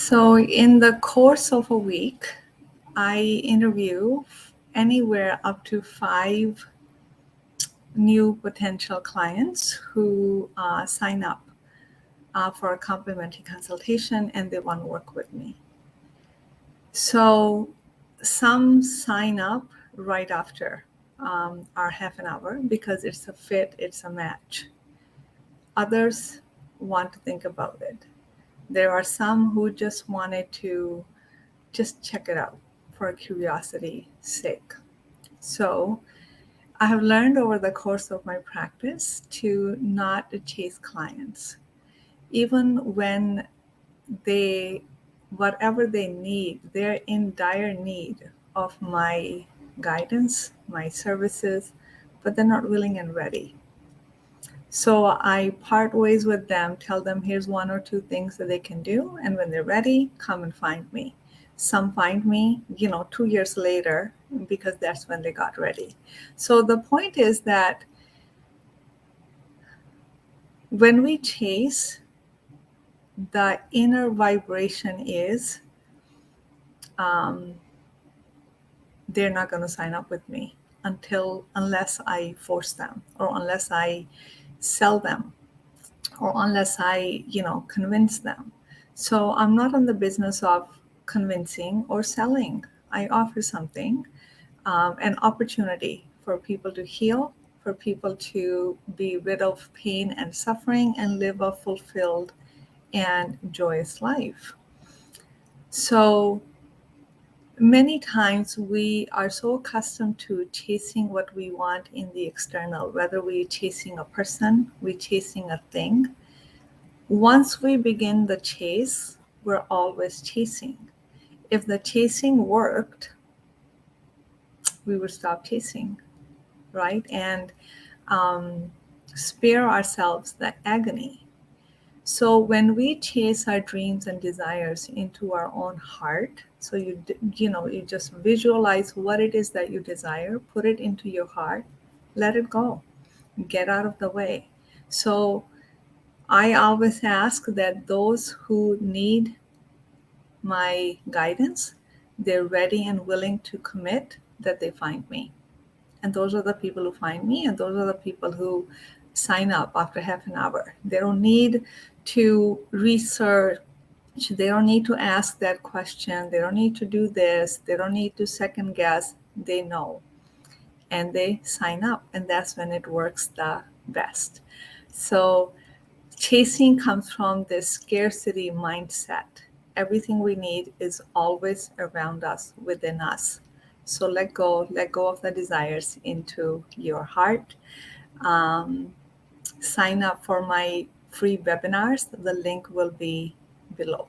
So, in the course of a week, I interview anywhere up to 5 new potential clients who sign up for a complimentary consultation and they want to work with me. So, some sign up right after our half an hour because it's a fit, it's a match. Others want to think about it. There are some who just wanted to just check it out for curiosity's sake. So I have learned over the course of my practice to not chase clients. Even when they, whatever they need, they're in dire need of my guidance, my services, but they're not willing and ready. So I part ways with them, tell them here's 1 or 2 things that they can do. And when they're ready, come and find me. Some find me, 2 years later, because that's when they got ready. So the point is that when we chase, the inner vibration is they're not going to sign up with me unless I force them or unless I sell them or unless I, convince them. So I'm not in the business of convincing or selling. I offer something, an opportunity for people to heal, for people to be rid of pain and suffering and live a fulfilled and joyous life. So many times we are so accustomed to chasing what we want in the external, whether we're chasing a person, we're chasing a thing. Once we begin the chase, we're always chasing. If the chasing worked, we would stop chasing, right? And spare ourselves the agony. So when we chase our dreams and desires into our own heart, so you just visualize what it is that you desire, put it into your heart, let it go, get out of the way. So I always ask that those who need my guidance, they're ready and willing to commit, that they find me. And those are the people who find me, and those are the people who sign up after half an hour. They don't need to research, they don't need to ask that question, they don't need to do this, they don't need to second guess. They know. And they sign up, and that's when it works the best. So chasing comes from this scarcity mindset. Everything we need is always around us, within us. So let go of the desires into your heart. Sign up for my free webinars. The link will be below.